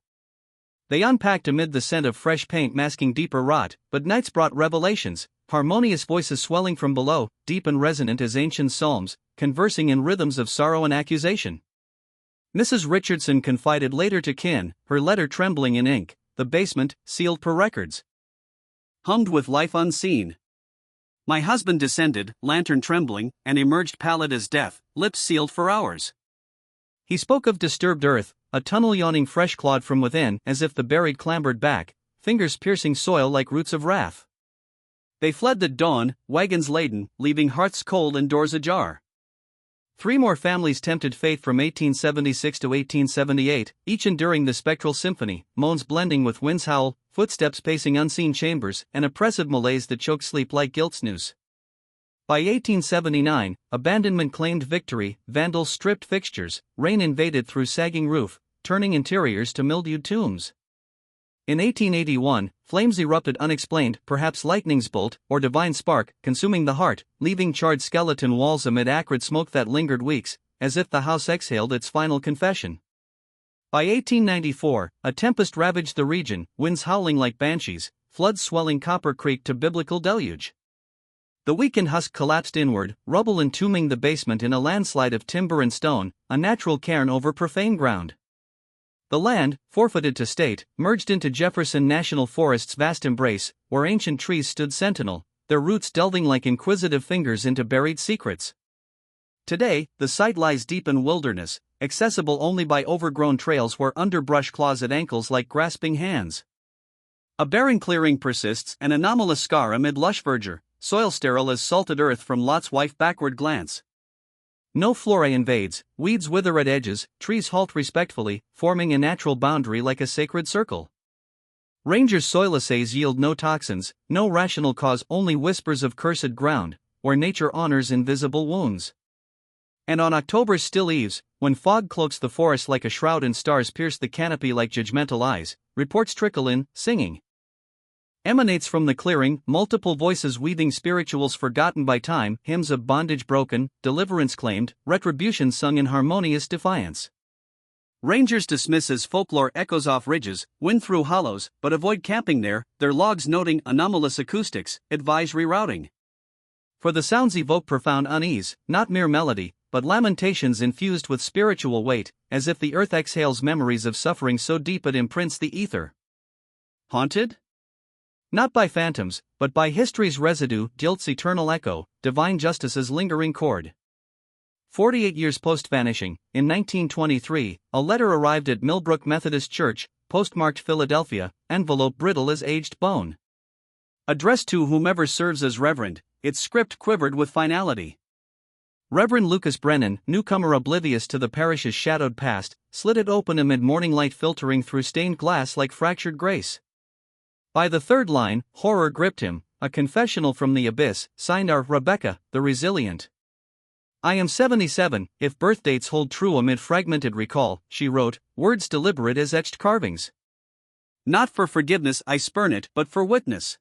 They unpacked amid the scent of fresh paint masking deeper rot, but nights brought revelations, harmonious voices swelling from below, deep and resonant as ancient psalms, conversing in rhythms of sorrow and accusation. Mrs. Richardson confided later to kin, her letter trembling in ink, the basement, sealed per records, hummed with life unseen. My husband descended, lantern trembling, and emerged pallid as death, lips sealed for hours. He spoke of disturbed earth, a tunnel yawning fresh clawed from within as if the buried clambered back, fingers piercing soil like roots of wrath. They fled at dawn, wagons laden, leaving hearts cold and doors ajar. 3 more families tempted fate from 1876 to 1878, each enduring the spectral symphony, moans blending with winds howl, footsteps pacing unseen chambers, an oppressive malaise that choked sleep like guilt's noose. By 1879, abandonment claimed victory, vandals stripped fixtures, rain invaded through sagging roof, turning interiors to mildewed tombs. In 1881, flames erupted unexplained, perhaps lightning's bolt or divine spark, consuming the heart, leaving charred skeleton walls amid acrid smoke that lingered weeks, as if the house exhaled its final confession. By 1894, a tempest ravaged the region, winds howling like banshees, floods swelling Copper Creek to biblical deluge. The weakened husk collapsed inward, rubble entombing the basement in a landslide of timber and stone, a natural cairn over profane ground. The land, forfeited to state, merged into Jefferson National Forest's vast embrace, where ancient trees stood sentinel, their roots delving like inquisitive fingers into buried secrets. Today, the site lies deep in wilderness, accessible only by overgrown trails where underbrush claws at ankles like grasping hands. A barren clearing persists, an anomalous scar amid lush verdure, soil sterile as salted earth from Lot's wife backward glance. No flora invades, weeds wither at edges, trees halt respectfully, forming a natural boundary like a sacred circle. Rangers' soil assays yield no toxins, no rational cause, only whispers of cursed ground, where nature honors invisible wounds. And on October's still eves, when fog cloaks the forest like a shroud and stars pierce the canopy like judgmental eyes, reports trickle in, singing. Emanates from the clearing, multiple voices weaving spirituals forgotten by time, hymns of bondage broken, deliverance claimed, retribution sung in harmonious defiance. Rangers dismiss as folklore echoes off ridges, wind through hollows, but avoid camping there, their logs noting anomalous acoustics, advise rerouting. For the sounds evoke profound unease, not mere melody, but lamentations infused with spiritual weight, as if the earth exhales memories of suffering so deep it imprints the ether. Haunted? Not by phantoms, but by history's residue, guilt's eternal echo, divine justice's lingering chord. 48 years post-vanishing, in 1923, a letter arrived at Millbrook Methodist Church, postmarked Philadelphia, envelope brittle as aged bone. Addressed to whomever serves as reverend, its script quivered with finality. Reverend Lucas Brennan, newcomer oblivious to the parish's shadowed past, slid it open amid morning light filtering through stained glass like fractured grace. By the third line, horror gripped him, a confessional from the abyss, signed our Rebecca, the resilient. I am 77, if birth dates hold true amid fragmented recall, she wrote, words deliberate as etched carvings. Not for forgiveness I spurn it, but for witness.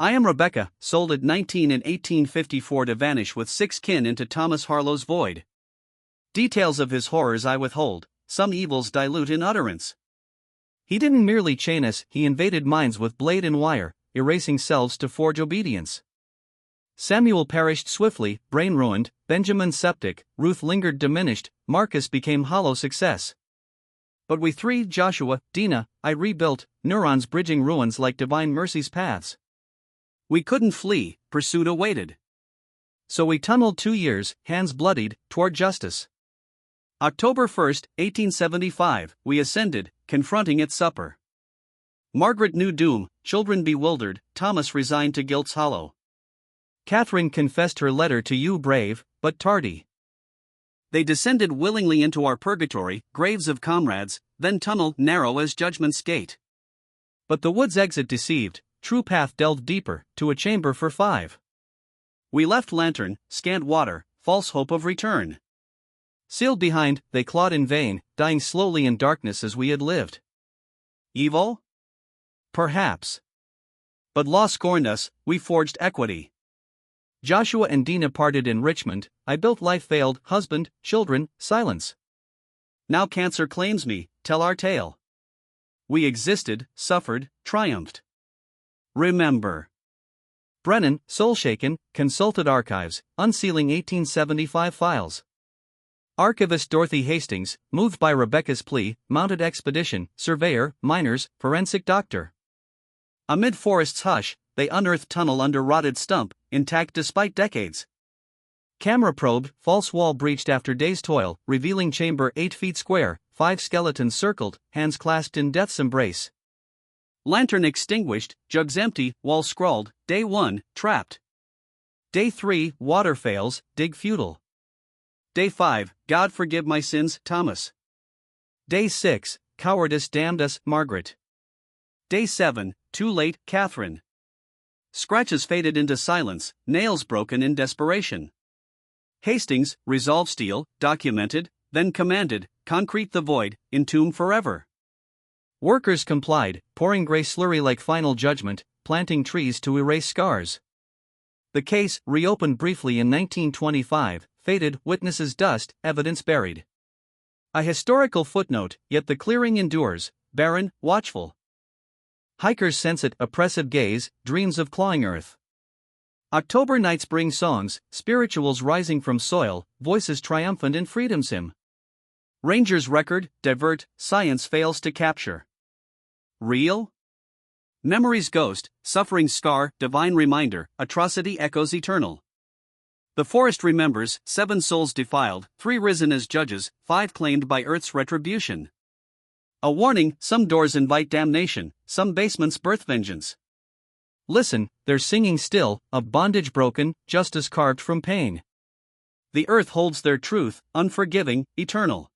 I am Rebecca, sold at 19 in 1854 to vanish with 6 kin into Thomas Harlow's void. Details of his horrors I withhold, some evils dilute in utterance. He didn't merely chain us, he invaded minds with blade and wire, erasing selves to forge obedience. Samuel perished swiftly, brain ruined, Benjamin septic, Ruth lingered diminished, Marcus became hollow success. But we three, Joshua, Dina, I rebuilt, neurons bridging ruins like divine mercy's paths. We couldn't flee, pursuit awaited. So we tunneled 2 years, hands bloodied, toward justice. October 1, 1875, we ascended, confronting its supper. Margaret knew doom, children bewildered, Thomas resigned to guilt's hollow. Catherine confessed her letter to you brave, but tardy. They descended willingly into our purgatory, graves of comrades, then tunnel narrow as judgment's gate. But the wood's exit deceived, true path delved deeper, to a chamber for 5. We left lantern, scant water, false hope of return. Sealed behind, they clawed in vain, dying slowly in darkness as we had lived. Evil? Perhaps. But law scorned us, we forged equity. Joshua and Dina parted in Richmond, I built life failed, husband, children, silence. Now cancer claims me, tell our tale. We existed, suffered, triumphed. Remember. Brennan, soul-shaken, consulted archives, unsealing 1875 files. Archivist Dorothy Hastings, moved by Rebecca's plea, mounted expedition, surveyor, miners, forensic doctor. Amid forest's hush, they unearthed tunnel under rotted stump, intact despite decades. Camera probe, false wall breached after day's toil, revealing chamber 8 feet square, 5 skeletons circled, hands clasped in death's embrace. Lantern extinguished, jugs empty, wall scrawled, Day 1, trapped. Day 3, water fails, dig futile. Day 5, God forgive my sins, Thomas. Day 6, cowardice damned us, Margaret. Day 7, too late, Catherine. scratches faded into silence, nails broken in desperation. Hastings, resolve steel, documented, then commanded, concrete the void, entomb forever. Workers complied, pouring gray slurry like final judgment, planting trees to erase scars. The case, reopened briefly in 1925, faded, witnesses dust, evidence buried. A historical footnote, yet the clearing endures, barren, watchful. Hikers sense it, oppressive gaze, dreams of clawing earth. October nights bring songs, spirituals rising from soil, voices triumphant in freedom's hymn. Rangers record, divert, science fails to capture. Real? Memory's ghost, suffering scar, divine reminder, atrocity echoes eternal. The forest remembers, 7 souls defiled, 3 risen as judges, 5 claimed by Earth's retribution. A warning, some doors invite damnation, some basements birth vengeance. Listen, they're singing still, of bondage broken, justice carved from pain. The earth holds their truth, unforgiving, eternal.